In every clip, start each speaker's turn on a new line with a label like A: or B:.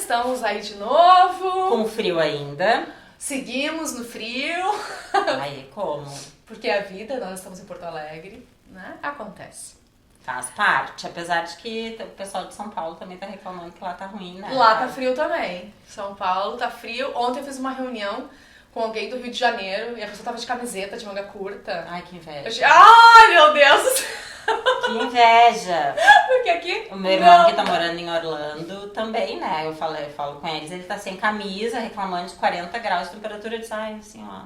A: estamos aí de novo.
B: Com frio ainda.
A: Seguimos no frio.
B: Aí, como?
A: Porque a vida, nós estamos em Porto Alegre, né? Acontece.
B: Faz parte, apesar de que o pessoal de São Paulo também tá reclamando que lá tá ruim, né?
A: Lá tá frio também. São Paulo tá frio. Ontem eu fiz uma reunião com alguém do Rio de Janeiro e a pessoa tava de camiseta, de manga curta.
B: Ai, que inveja.
A: Ai, meu Deus do céu!
B: Que inveja!
A: Porque aqui...
B: O meu irmão que tá morando em Orlando também, né? Eu falo com eles, ele tá sem camisa, reclamando de 40 graus de temperatura. Eu disse, ai, assim, ó,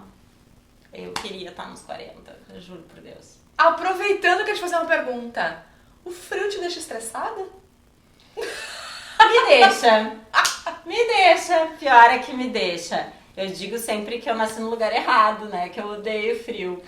B: eu queria estar nos 40, eu juro por Deus.
A: Aproveitando, eu quero te fazer uma pergunta. O frio te deixa estressada?
B: Me deixa. Me deixa. Pior é que me deixa. Eu digo sempre que eu nasci no lugar errado, né? Que eu odeio frio.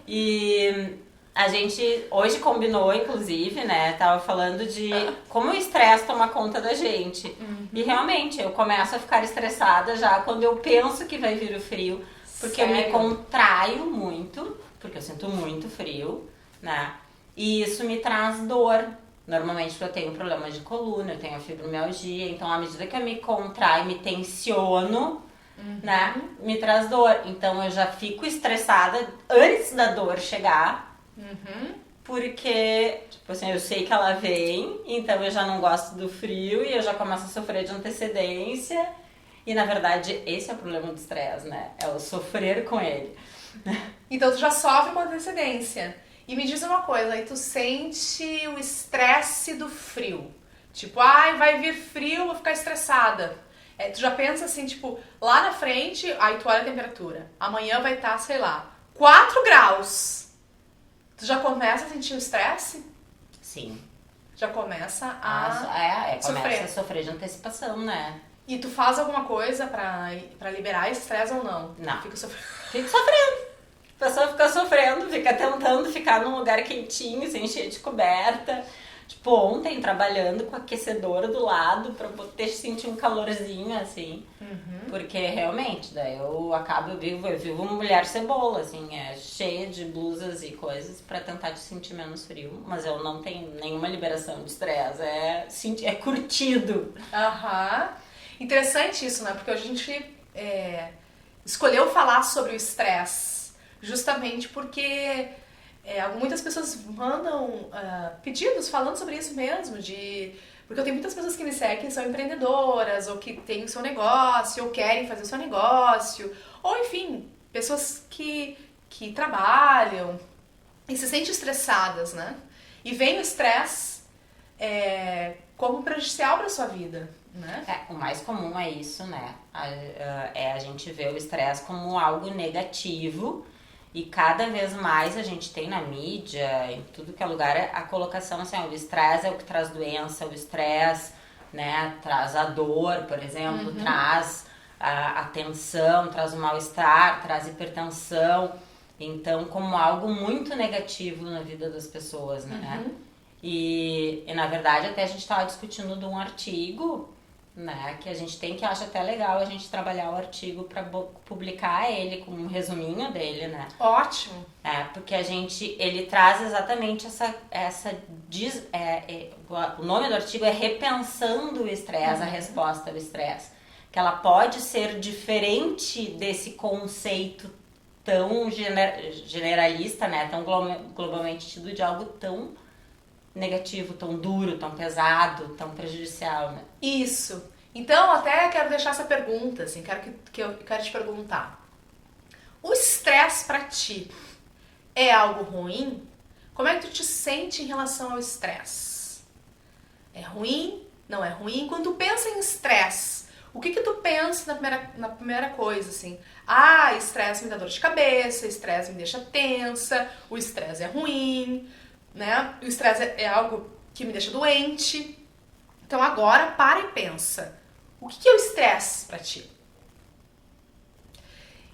B: E a gente hoje combinou, inclusive, né? Tava falando de como o estresse toma conta da gente.
A: Uhum.
B: E realmente, eu começo a ficar estressada já quando eu penso que vai vir o frio. Porque
A: Sério?
B: eu me contraio muito, porque eu sinto muito frio, né? E isso me traz dor. Normalmente eu tenho problemas de coluna, eu tenho a fibromialgia, então à medida que eu me contraio, me tensiono, né, me traz dor. Então eu já fico estressada antes da dor chegar, porque, tipo assim, eu sei que ela vem, então eu já não gosto do frio e eu já começo a sofrer de antecedência. E na verdade esse é o problema do estresse, né, é o sofrer com ele.
A: Então tu já sofre com antecedência. E me diz uma coisa, aí tu sente o estresse do frio. Tipo, ai, vai vir frio, vou ficar estressada. Tu já pensa assim, tipo, lá na frente, aí tu olha a temperatura. Amanhã vai estar, sei lá, 4 graus. Tu já começa a sentir o estresse?
B: Sim.
A: Já começa a
B: Começa
A: sofrer.
B: a sofrer de antecipação, né?
A: E tu faz alguma coisa pra liberar esse estresse ou não?
B: Não.
A: Fica sofrendo.
B: Fico sofrendo. A pessoa fica sofrendo, fica tentando ficar num lugar quentinho, sem cheio de coberta. Tipo, ontem trabalhando com aquecedor do lado pra poder sentir um calorzinho, assim. Porque realmente, daí eu vivo uma mulher cebola, assim, cheia de blusas e coisas pra tentar sentir menos frio. Mas eu não tenho nenhuma liberação de estresse, é curtido.
A: Aham. Interessante isso, né? Porque a gente escolheu falar sobre o estresse justamente porque muitas pessoas mandam pedidos falando sobre isso mesmo, porque eu tenho muitas pessoas que me seguem que são empreendedoras, ou que têm o seu negócio, ou querem fazer o seu negócio, ou enfim, pessoas que trabalham e se sentem estressadas, né? E vem o estresse como prejudicial para sua vida, né?
B: O mais comum é isso, né? A gente vê o estresse como algo negativo. E cada vez mais a gente tem na mídia, em tudo que é lugar, a colocação assim, o estresse é o que traz doença, o estresse, né, traz a dor, por exemplo, traz a tensão, traz o mal-estar, traz hipertensão. Então, como algo muito negativo na vida das pessoas, né? E na verdade, até a gente estava discutindo de um artigo, né, que a gente acha até legal a gente trabalhar o artigo para publicar ele com um resuminho dele, né?
A: Ótimo.
B: Porque ele traz exatamente o nome do artigo é Repensando o Estresse, a resposta ao estresse, que ela pode ser diferente desse conceito tão generalista, né, tão globalmente tido de algo tão negativo, tão duro, tão pesado, tão prejudicial, né?
A: Isso. Então, até quero deixar essa pergunta, assim, quero te perguntar. O estresse pra ti é algo ruim? Como é que tu te sente em relação ao estresse? É ruim? Não é ruim? Quando tu pensa em estresse, o que tu pensa na primeira coisa, assim? Estresse me dá dor de cabeça, estresse me deixa tensa, o estresse é ruim, né? O estresse é algo que me deixa doente. Então agora para e pensa. O que é o estresse pra ti?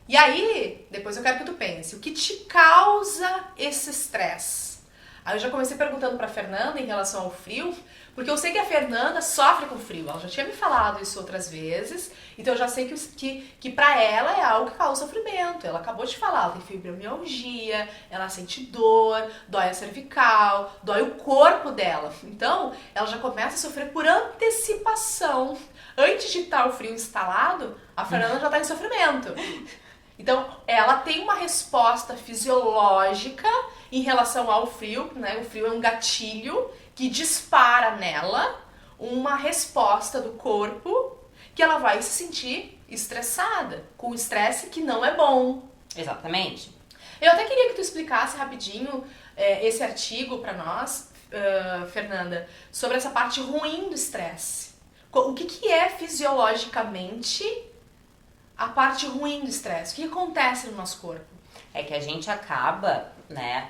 A: E aí, depois eu quero que tu pense. O que te causa esse estresse? Aí eu já comecei perguntando pra Fernanda em relação ao frio, Porque eu sei que a Fernanda sofre com frio, ela já tinha me falado isso outras vezes, então eu já sei que pra ela é algo que causa sofrimento. Ela acabou de falar, ela tem fibromialgia, ela sente dor, dói a cervical, dói o corpo dela. Então, ela já começa a sofrer por antecipação. Antes de estar o frio instalado, a Fernanda já está em sofrimento. Então, ela tem uma resposta fisiológica em relação ao frio, né? O frio é um gatilho que dispara nela uma resposta do corpo que ela vai se sentir estressada, com estresse que não é bom.
B: Exatamente.
A: Eu até queria que tu explicasse rapidinho esse artigo para nós, Fernanda, sobre essa parte ruim do estresse. O que é fisiologicamente a parte ruim do estresse? O que acontece no nosso corpo?
B: É que a gente acaba, né,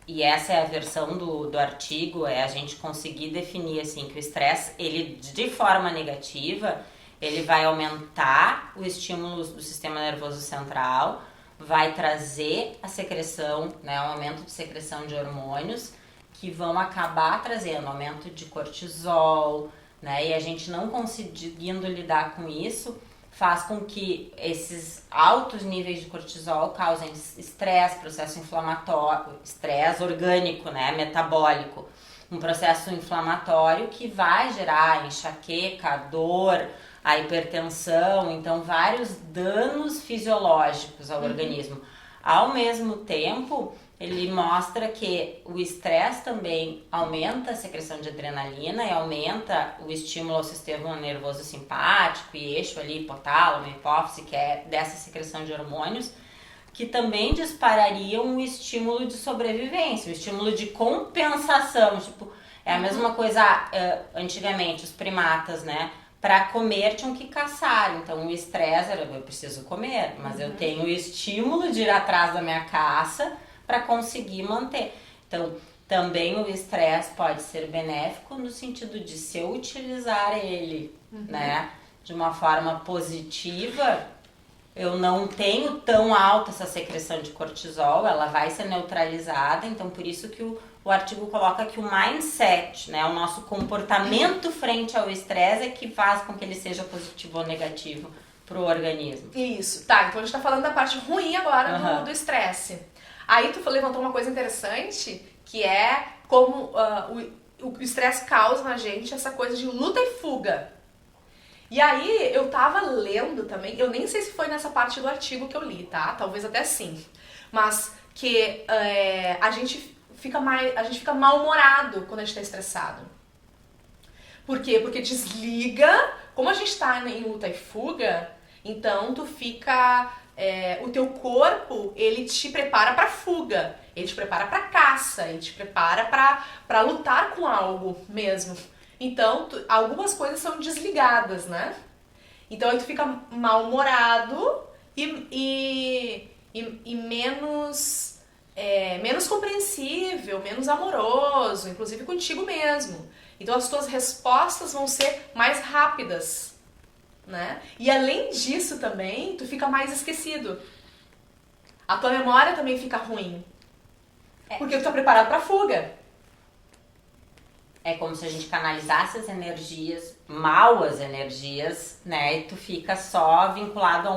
B: e essa é a versão do artigo, é a gente conseguir definir, assim, que o estresse, ele, de forma negativa, ele vai aumentar o estímulo do sistema nervoso central, vai trazer a secreção, né, um aumento de secreção de hormônios, que vão acabar trazendo aumento de cortisol, né, e a gente não conseguindo lidar com isso, faz com que esses altos níveis de cortisol causem estresse, processo inflamatório, estresse orgânico, né, metabólico, um processo inflamatório que vai gerar enxaqueca, dor, a hipertensão, então vários danos fisiológicos ao organismo. Ao mesmo tempo, ele mostra que o estresse também aumenta a secreção de adrenalina e aumenta o estímulo ao sistema nervoso simpático e eixo ali, hipotálamo, hipófise, que é dessa secreção de hormônios, que também disparariam um estímulo de sobrevivência, um estímulo de compensação. Tipo, é a mesma coisa, antigamente, os primatas, né? Para comer tinham que caçar, então o estresse era, eu preciso comer, mas eu tenho o estímulo de ir atrás da minha caça para conseguir manter. Então, também o estresse pode ser benéfico no sentido de, se eu utilizar ele, né, de uma forma positiva, eu não tenho tão alta essa secreção de cortisol, ela vai ser neutralizada, então por isso que o artigo coloca que o mindset, né, o nosso comportamento frente ao estresse é que faz com que ele seja positivo ou negativo para o organismo.
A: Isso, tá, então a gente tá falando da parte ruim agora do estresse. Aí tu levantou uma coisa interessante, que é como o estresse causa na gente essa coisa de luta e fuga. E aí eu tava lendo também, eu nem sei se foi nessa parte do artigo que eu li, tá? Talvez até sim. Mas que a gente fica mal-humorado quando a gente tá estressado. Por quê? Porque desliga, como a gente tá em luta e fuga, então tu fica... o teu corpo, ele te prepara pra fuga, ele te prepara pra caça, ele te prepara pra lutar com algo mesmo. Então, algumas coisas são desligadas, né? Então aí tu fica mal-humorado e menos compreensível, menos amoroso, inclusive contigo mesmo. Então as tuas respostas vão ser mais rápidas, né? E além disso também, tu fica mais esquecido. A tua memória também fica ruim. Porque tu tá preparado pra fuga.
B: É como se a gente canalizasse as energias, mal as energias, né? E tu fica só vinculado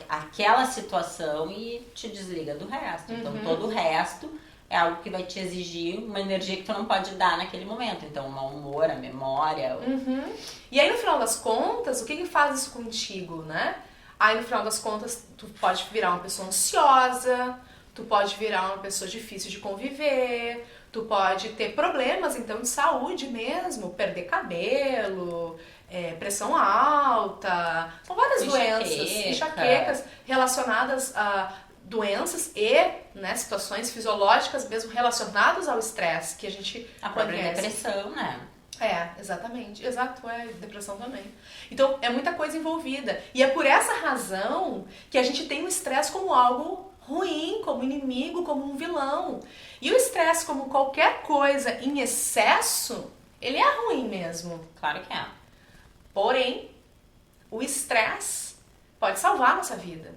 B: àquela situação e te desliga do resto. Então todo o resto é algo que vai te exigir uma energia que tu não pode dar naquele momento. Então o mau humor, a memória...
A: E aí no final das contas, o que faz isso contigo, né? Aí no final das contas, tu pode virar uma pessoa ansiosa, tu pode virar uma pessoa difícil de conviver, tu pode ter problemas, então, de saúde mesmo, perder cabelo, pressão alta, são várias doenças, enxaquecas relacionadas a doenças e, né, situações fisiológicas mesmo relacionadas ao estresse que a gente
B: A própria depressão, né?
A: Exatamente. Exato, depressão também. Então, é muita coisa envolvida. E é por essa razão que a gente tem o estresse como algo ruim, como inimigo, como um vilão. E o estresse, como qualquer coisa em excesso, ele é ruim mesmo.
B: Claro que é.
A: Porém, o estresse pode salvar a nossa vida.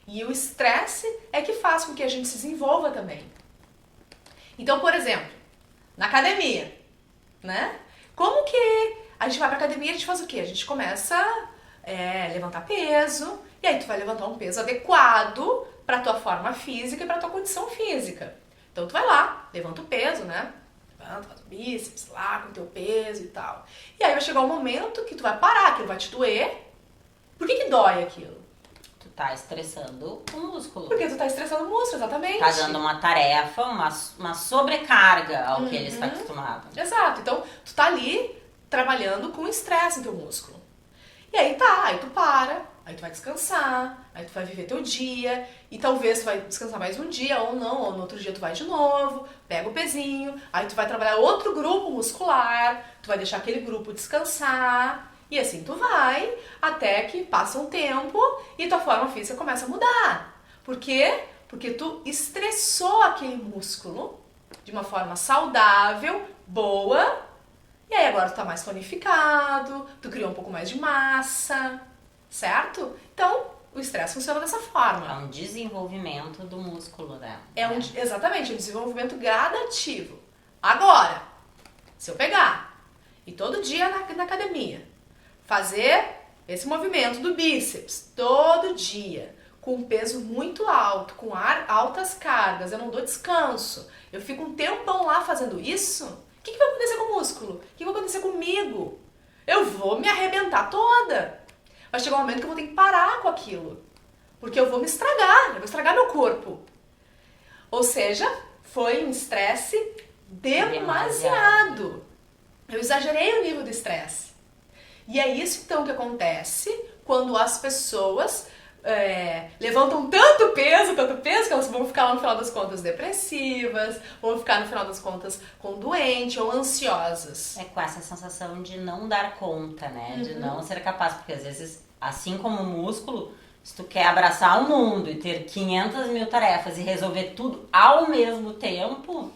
A: E o estresse é que faz com que a gente se desenvolva também. Então, por exemplo, na academia, né? Como que a gente vai pra academia e a gente faz o quê? A gente começa a levantar peso, e aí tu vai levantar um peso adequado pra tua forma física e pra tua condição física. Então tu vai lá, levanta o peso, né? Levanta, faz o bíceps lá com o teu peso e tal. E aí vai chegar um momento que tu vai parar, aquilo vai te doer. Por que dói aquilo?
B: Tu tá estressando o músculo.
A: Porque tu tá estressando o músculo, exatamente.
B: Tá dando uma tarefa, uma sobrecarga ao que ele está acostumado.
A: Exato. Então, tu tá ali trabalhando com estresse no teu músculo. E aí aí tu para, aí tu vai descansar, aí tu vai viver teu dia, e talvez tu vai descansar mais um dia, ou não, ou no outro dia tu vai de novo, pega o pezinho, aí tu vai trabalhar outro grupo muscular, tu vai deixar aquele grupo descansar, e assim tu vai, até que passa um tempo e tua forma física começa a mudar. Por quê? Porque tu estressou aquele músculo de uma forma saudável, boa, e aí agora tu tá mais tonificado, tu criou um pouco mais de massa, certo? Então, o estresse funciona dessa forma.
B: É um desenvolvimento do músculo, né?
A: Exatamente, um desenvolvimento gradativo. Agora, se eu pegar e todo dia na academia fazer esse movimento do bíceps todo dia, com um peso muito alto, com altas cargas, eu não dou descanso, eu fico um tempão lá fazendo isso, o que vai acontecer com o músculo? O que vai acontecer comigo? Eu vou me arrebentar toda. Vai chegar um momento que eu vou ter que parar com aquilo, porque eu vou me estragar, eu vou estragar meu corpo. Ou seja, foi um estresse demasiado. Eu exagerei o nível do estresse. E é isso então que acontece quando as pessoas levantam tanto peso que elas vão ficar no final das contas depressivas, vão ficar no final das contas com doente ou ansiosas.
B: É com essa sensação de não dar conta, né? De não ser capaz, porque às vezes, assim como o músculo, se tu quer abraçar o mundo e ter 500 mil tarefas e resolver tudo ao mesmo tempo,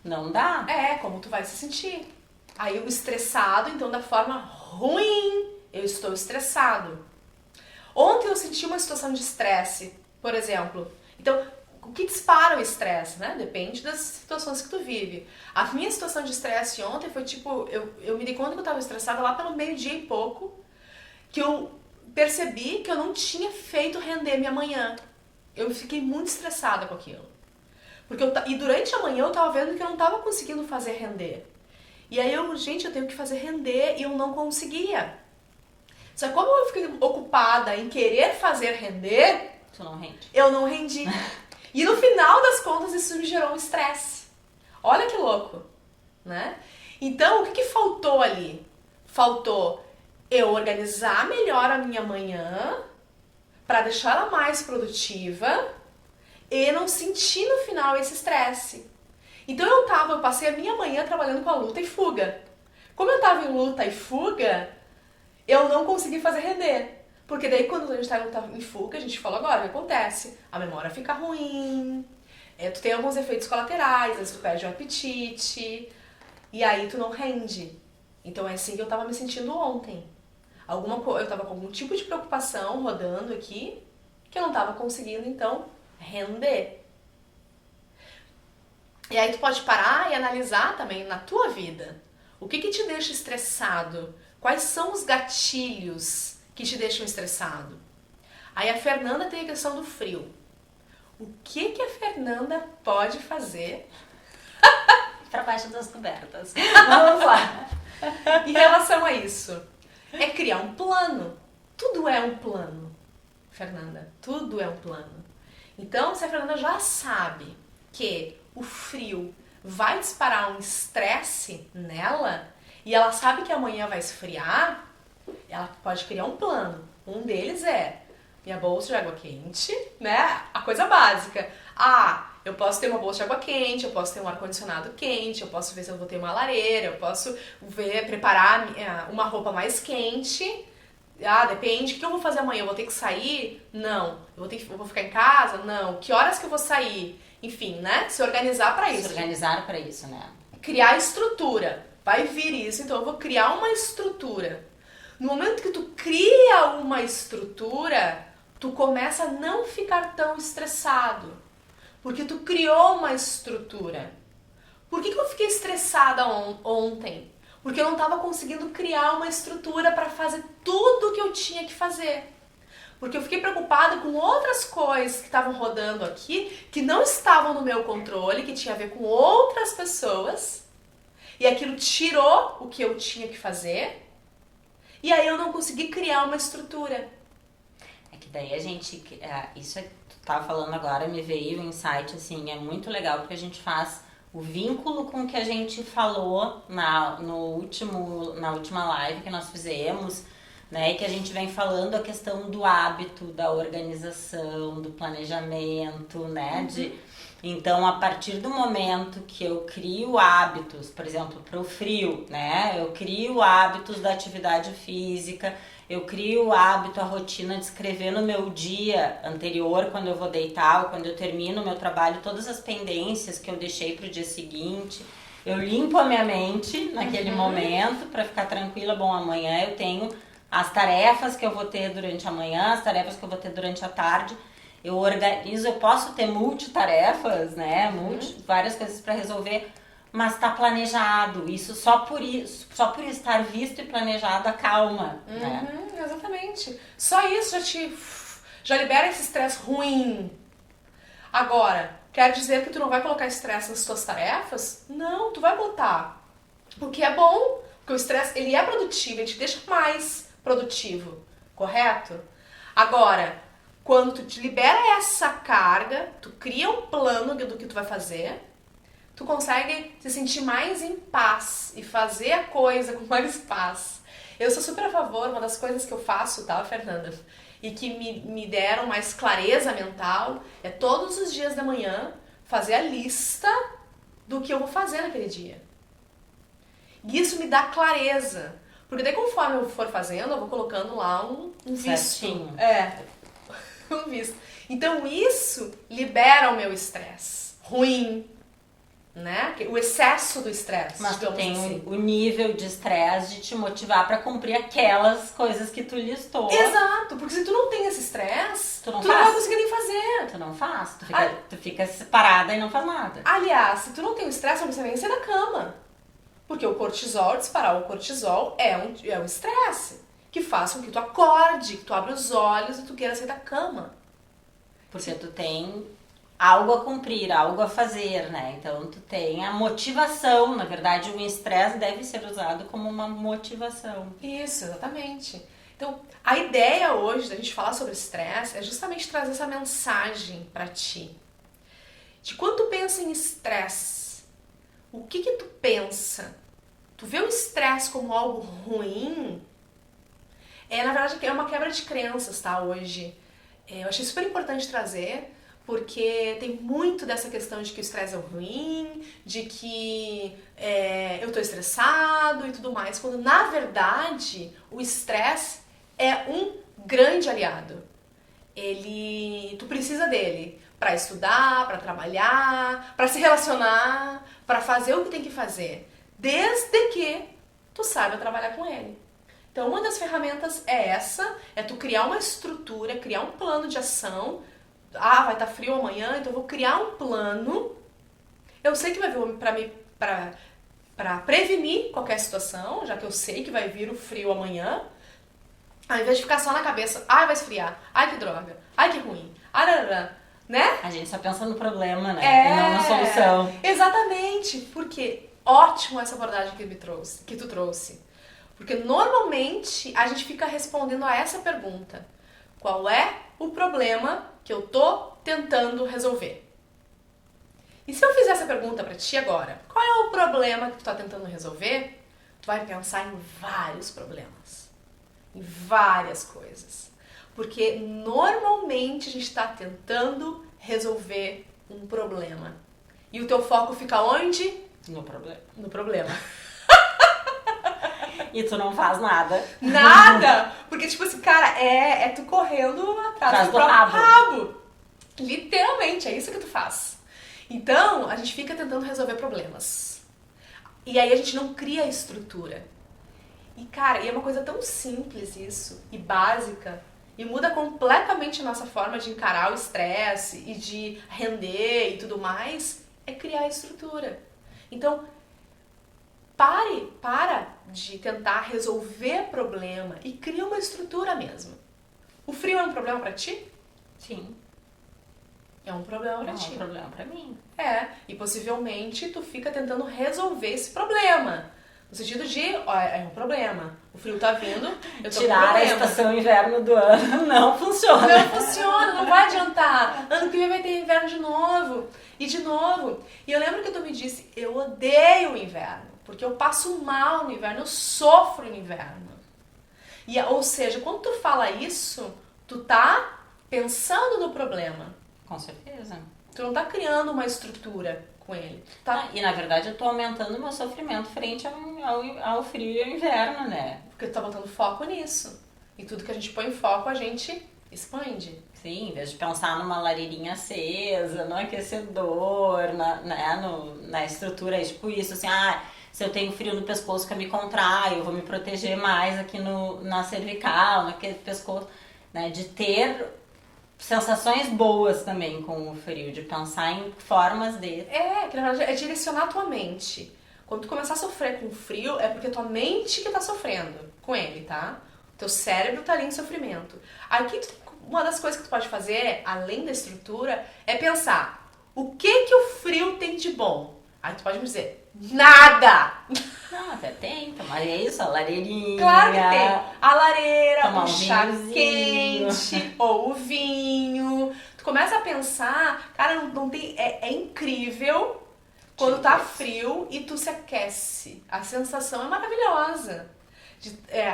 B: não dá.
A: Como tu vai se sentir. Aí o estressado, então, da forma ruim, eu estou estressado. Ontem eu senti uma situação de estresse, por exemplo. Então, o que dispara o estresse, né? Depende das situações que tu vive. A minha situação de estresse ontem foi tipo, eu me dei conta que eu estava estressada lá pelo meio-dia e pouco, que eu percebi que eu não tinha feito render minha manhã. Eu fiquei muito estressada com aquilo. E durante a manhã eu estava vendo que eu não estava conseguindo fazer render. E aí eu tenho que fazer render e eu não conseguia. Só que como eu fiquei ocupada em querer fazer render,
B: Tu não rende.
A: eu não rendi. E no final das contas isso me gerou um estresse. Olha que louco, né? Então o que faltou ali? Faltou eu organizar melhor a minha manhã para deixá-la mais produtiva e não sentir no final esse estresse. Então eu passei a minha manhã trabalhando com a luta e fuga. Como eu estava em luta e fuga, eu não consegui fazer render. Porque daí quando a gente tá em fuga, a gente fala agora, o que acontece? A memória fica ruim, tu tem alguns efeitos colaterais, às vezes tu perde o apetite, e aí tu não rende. Então é assim que eu tava me sentindo ontem. Eu tava com algum tipo de preocupação rodando aqui, que eu não tava conseguindo, então, render. E aí tu pode parar e analisar também na tua vida. O que te deixa estressado? Quais são os gatilhos que te deixam estressado? Aí a Fernanda tem a questão do frio. O que a Fernanda pode fazer
B: Pra baixo das cobertas. Vamos lá.
A: em relação a isso? É criar um plano. Tudo é um plano, Fernanda. Tudo é um plano. Então, se a Fernanda já sabe que o frio vai disparar um estresse nela e ela sabe que amanhã vai esfriar, ela pode criar um plano. Um deles é minha bolsa de água quente, né? A coisa básica. Eu posso ter uma bolsa de água quente, eu posso ter um ar-condicionado quente, eu posso ver se eu vou ter uma lareira, eu posso preparar uma roupa mais quente. Depende. O que eu vou fazer amanhã? Eu vou ter que sair? Não. Eu vou ficar em casa? Não. Que horas que eu vou sair? Enfim, né? Se organizar pra isso.
B: Se organizar pra isso, né?
A: Criar estrutura. Vai vir isso, então eu vou criar uma estrutura. No momento que tu cria uma estrutura, tu começa a não ficar tão estressado. Porque tu criou uma estrutura. Por que eu fiquei estressada ontem? Porque eu não estava conseguindo criar uma estrutura para fazer tudo o que eu tinha que fazer. Porque eu fiquei preocupada com outras coisas que estavam rodando aqui, que não estavam no meu controle, que tinha a ver com outras pessoas. E aquilo tirou o que eu tinha que fazer. E aí eu não consegui criar uma estrutura.
B: É que daí a gente... Isso que tu tava falando agora, me veio um insight, assim, é muito legal, porque a gente faz o vínculo com o que a gente falou na última live que nós fizemos, né, e que a gente vem falando a questão do hábito, da organização, do planejamento, né, então a partir do momento que eu crio hábitos, por exemplo, para o frio, né, eu crio hábitos da atividade física, eu crio o hábito, a rotina de escrever no meu dia anterior, quando eu vou deitar ou quando eu termino o meu trabalho, todas as pendências que eu deixei para o dia seguinte. Eu limpo a minha mente naquele momento para ficar tranquila. Bom, amanhã eu tenho as tarefas que eu vou ter durante a manhã, as tarefas que eu vou ter durante a tarde. Eu organizo, eu posso ter multitarefas, né? Várias coisas para resolver, mas tá planejado. Isso só por estar visto e planejado acalma, né?
A: Exatamente. Só isso já libera esse estresse ruim. Agora, quer dizer que tu não vai colocar estresse nas tuas tarefas? Não, tu vai botar. O que é bom, porque o estresse, ele é produtivo, ele te deixa mais produtivo, correto? Agora, quando tu te libera essa carga, tu cria um plano do que tu vai fazer, tu consegue se sentir mais em paz e fazer a coisa com mais paz. Eu sou super a favor, uma das coisas que eu faço, tá, Fernanda? E que me deram mais clareza mental, é todos os dias da manhã fazer a lista do que eu vou fazer naquele dia. E isso me dá clareza. Porque daí conforme eu for fazendo, eu vou colocando lá um visto.
B: Certinho.
A: Um visto. Então isso libera o meu estresse ruim, né? O excesso do estresse.
B: Mas tu tem
A: assim.
B: o nível de estresse de te motivar pra cumprir aquelas coisas que tu listou.
A: Exato, porque se tu não tem esse estresse, tu não
B: faz.
A: vai conseguir nem fazer.
B: Tu não faz, tu fica parada e não faz nada.
A: Aliás, se tu não tem o estresse, não precisa nem sair da cama. Porque o cortisol, disparar o cortisol é um estresse que faz com que tu acorde, que tu abra os olhos e tu queira sair da cama.
B: Porque tu tem algo a cumprir, algo a fazer, né? Então tu tem a motivação. Na verdade, o estresse deve ser usado como uma motivação.
A: Isso, exatamente. Então, a ideia hoje da gente falar sobre estresse é justamente trazer essa mensagem pra ti. De quando tu pensa em estresse, o que tu pensa? Tu vê o estresse como algo ruim? Na verdade, é uma quebra de crenças, tá, hoje. Eu achei super importante trazer, porque tem muito dessa questão de que o estresse é ruim, de que eu tô estressado e tudo mais, quando na verdade o estresse é um grande aliado. Tu precisa dele para estudar, para trabalhar, para se relacionar, para fazer o que tem que fazer, desde que tu saiba trabalhar com ele. Então, uma das ferramentas é tu criar uma estrutura, criar um plano de ação. Vai estar frio amanhã, então eu vou criar um plano. Eu sei que vai vir para prevenir qualquer situação, já que eu sei que vai vir o frio amanhã. Ao invés de ficar só na cabeça, vai esfriar, que droga, que ruim, né?
B: A gente só pensa no problema, né? E não na solução.
A: Exatamente, porque ótimo essa abordagem que tu trouxe. Porque normalmente a gente fica respondendo a essa pergunta: qual é o problema que eu tô tentando resolver? E se eu fizer essa pergunta pra ti agora, qual é o problema que tu tá tentando resolver? Tu vai pensar em vários problemas, em várias coisas. Porque normalmente a gente tá tentando resolver um problema. E o teu foco fica onde?
B: No problema.
A: No problema.
B: E tu não faz nada.
A: Nada! Porque, tipo assim, cara, é tu correndo atrás do próprio rabo. Literalmente, é isso que tu faz. Então, a gente fica tentando resolver problemas. E aí a gente não cria estrutura. E, cara, é uma coisa tão simples isso, e básica, e muda completamente a nossa forma de encarar o estresse e de render e tudo mais, é criar estrutura. Então, para de tentar resolver problema e cria uma estrutura mesmo. O frio é um problema pra ti?
B: Sim.
A: É um problema pra
B: É
A: ti.
B: um problema pra mim.
A: E possivelmente tu fica tentando resolver esse problema. No sentido de, ó, é um problema. O frio tá vindo, eu tô com
B: Tirar a
A: problema.
B: estação inverno do ano não funciona.
A: Não funciona, não vai adiantar. Ano que vem vai ter inverno de novo. E de novo. E eu lembro que tu me disse, eu odeio o inverno. Porque eu passo mal no inverno, eu sofro no inverno. Ou seja, quando tu fala isso, tu tá pensando no problema.
B: Com certeza.
A: Tu não tá criando uma estrutura com ele. Tá?
B: E na verdade eu tô aumentando o meu sofrimento frente ao frio e ao inverno, né?
A: Porque tu tá botando foco nisso. E tudo que a gente põe foco, a gente expande.
B: Sim, em vez de pensar numa lareirinha acesa, no aquecedor, na estrutura, tipo isso, assim, se eu tenho frio no pescoço que eu me contraio, eu vou me proteger mais aqui na cervical, naquele pescoço, né? De ter sensações boas também com o frio, de pensar em formas de...
A: Que na verdade é direcionar a tua mente. Quando tu começar a sofrer com frio, é porque tua mente que tá sofrendo com ele, tá? O teu cérebro tá ali em sofrimento. Aqui, uma das coisas que tu pode fazer, além da estrutura, é pensar o que o frio tem de bom. Aí tu pode me dizer, nada!
B: Não, até tem, mas é isso, a lareirinha.
A: Claro que tem. A lareira,
B: tomar
A: um chá
B: vinhozinho.
A: quente, ou o vinho. Tu começa a pensar, cara, não tem, é incrível quando tá frio e tu se aquece. A sensação é maravilhosa.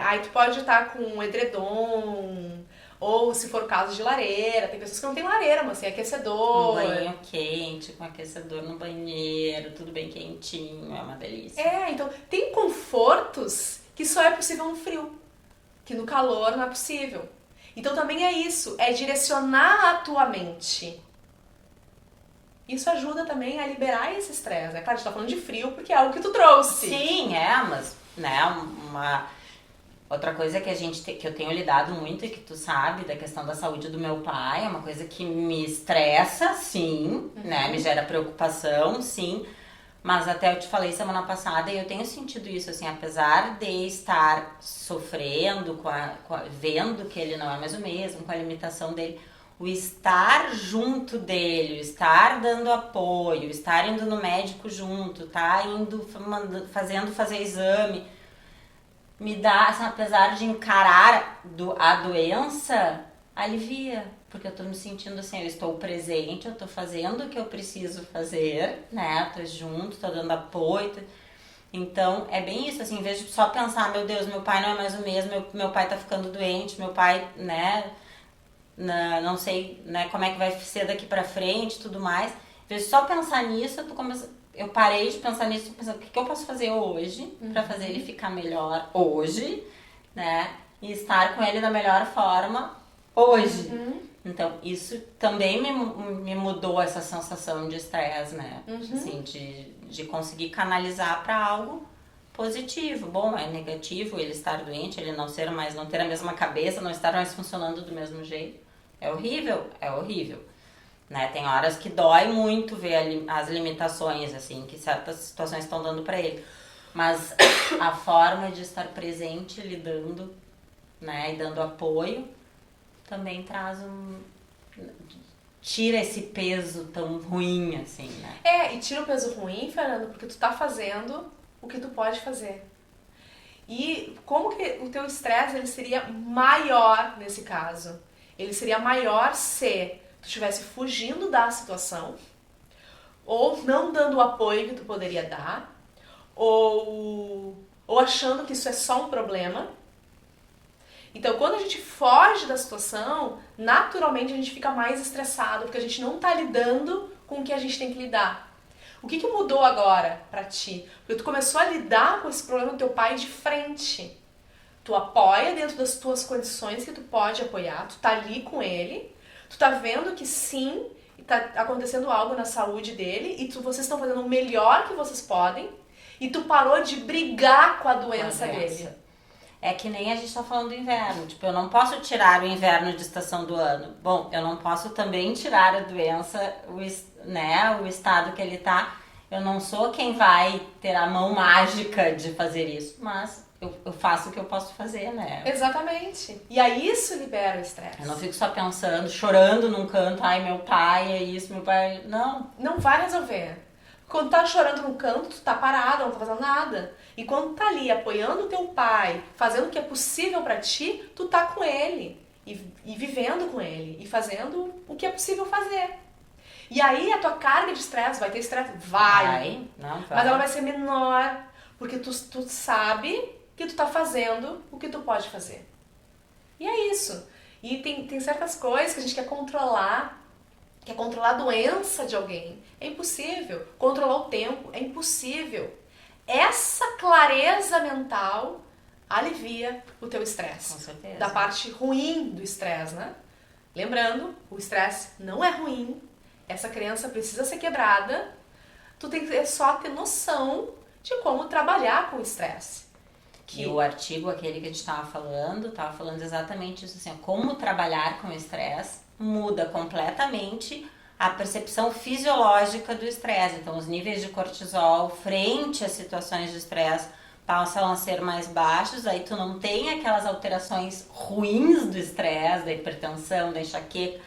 A: Aí tu pode estar com um edredom, ou se for o caso de lareira. Tem pessoas que não tem lareira, mas tem aquecedor.
B: Um banho quente, com aquecedor no banheiro, tudo bem quentinho, é uma delícia.
A: Então tem confortos que só é possível no frio, que no calor não é possível. Então também é isso, é direcionar a tua mente. Isso ajuda também a liberar esse estresse. É claro, a gente tá falando de frio porque é algo que tu trouxe.
B: Sim, mas, né, uma outra coisa que eu tenho lidado muito e que tu sabe, da questão da saúde do meu pai, é uma coisa que me estressa, sim, né, me gera preocupação, sim, mas até eu te falei semana passada e eu tenho sentido isso, assim, apesar de estar sofrendo, vendo que ele não é mais o mesmo, com a limitação dele, o estar junto dele, o estar dando apoio, o estar indo no médico junto, tá indo fazer exame, me dá, assim, apesar de encarar a doença, alivia, porque eu tô me sentindo assim, eu estou presente, eu tô fazendo o que eu preciso fazer, né, tô junto, tô dando apoio, então é bem isso, assim, em vez de só pensar, meu Deus, meu pai não é mais o mesmo, meu pai tá ficando doente, meu pai, né, não sei, né, como é que vai ser daqui pra frente, tudo mais, em vez de só pensar nisso, eu parei de pensar nisso, pensando o que eu posso fazer hoje pra fazer ele ficar melhor hoje, né? E estar com ele da melhor forma hoje. Então, isso também me mudou essa sensação de estresse, né? Assim, de conseguir canalizar pra algo positivo. Bom, é negativo ele estar doente, ele não ter a mesma cabeça, não estar mais funcionando do mesmo jeito. É horrível, né? Tem horas que dói muito ver as limitações, assim, que certas situações estão dando pra ele. Mas a forma de estar presente, lidando, né, e dando apoio, também traz tira esse peso tão ruim, assim, né?
A: E tira o peso ruim, Fernando, porque tu tá fazendo o que tu pode fazer. E como que o teu estresse ele seria maior nesse caso? Ele seria maior se tu estivesse fugindo da situação, ou não dando o apoio que tu poderia dar, ou achando que isso é só um problema. Então, quando a gente foge da situação, naturalmente a gente fica mais estressado, porque a gente não tá lidando com o que a gente tem que lidar. O que mudou agora pra ti? Porque tu começou a lidar com esse problema do teu pai de frente. Tu apoia dentro das tuas condições que tu pode apoiar, tu tá ali com ele, tu tá vendo que sim, tá acontecendo algo na saúde dele e vocês estão fazendo o melhor que vocês podem e tu parou de brigar com a doença dele.
B: É que nem a gente tá falando do inverno, tipo, eu não posso tirar o inverno de estação do ano. Bom, eu não posso também tirar a doença, né, o estado que ele tá Eu não sou quem vai ter a mão mágica de fazer isso, mas eu faço o que eu posso fazer, né?
A: Exatamente. E aí isso libera o estresse.
B: Eu não fico só pensando, chorando num canto, ai, meu pai é isso, meu pai... Não.
A: Não vai resolver. Quando tá chorando num canto, tu tá parado, não tá fazendo nada. E quando tá ali apoiando o teu pai, fazendo o que é possível pra ti, tu tá com ele. E vivendo com ele. E fazendo o que é possível fazer. E aí a tua carga de estresse, vai ter estresse? Vai.
B: Não, vai.
A: Mas ela vai ser menor. Porque tu sabe que tu tá fazendo o que tu pode fazer. E é isso. E tem certas coisas que a gente quer controlar a doença de alguém. É impossível. Controlar o tempo é impossível. Essa clareza mental alivia o teu estresse.
B: Com certeza.
A: Da parte ruim do estresse, né? Lembrando, o estresse não é ruim. Essa crença precisa ser quebrada. Tu tem que só ter noção de como trabalhar com o estresse.
B: E o artigo, aquele que a gente estava falando exatamente isso, assim, como trabalhar com o estresse muda completamente a percepção fisiológica do estresse. Então, os níveis de cortisol frente a situações de estresse passam a ser mais baixos, aí tu não tem aquelas alterações ruins do estresse, da hipertensão, da enxaqueca.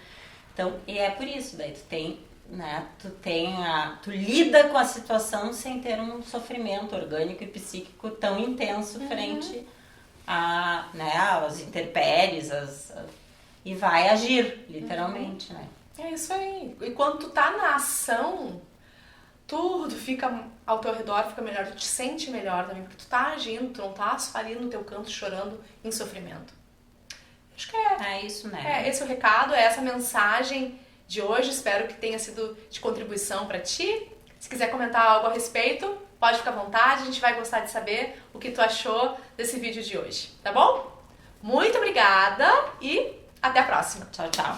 B: Então, e é por isso, daí tu tem, né, tu lida com a situação sem ter um sofrimento orgânico e psíquico tão intenso frente a, né, às intempéries, e vai agir, literalmente, né?
A: É isso aí. E quando tu tá na ação, tudo fica ao teu redor, fica melhor, tu te sente melhor também, porque tu tá agindo, tu não tá ali no teu canto chorando em sofrimento. Acho que
B: é isso, né?
A: Esse é o recado, é essa mensagem de hoje. Espero que tenha sido de contribuição para ti. Se quiser comentar algo a respeito, pode ficar à vontade, a gente vai gostar de saber o que tu achou desse vídeo de hoje, tá bom? Muito obrigada e até a próxima.
B: Tchau, tchau.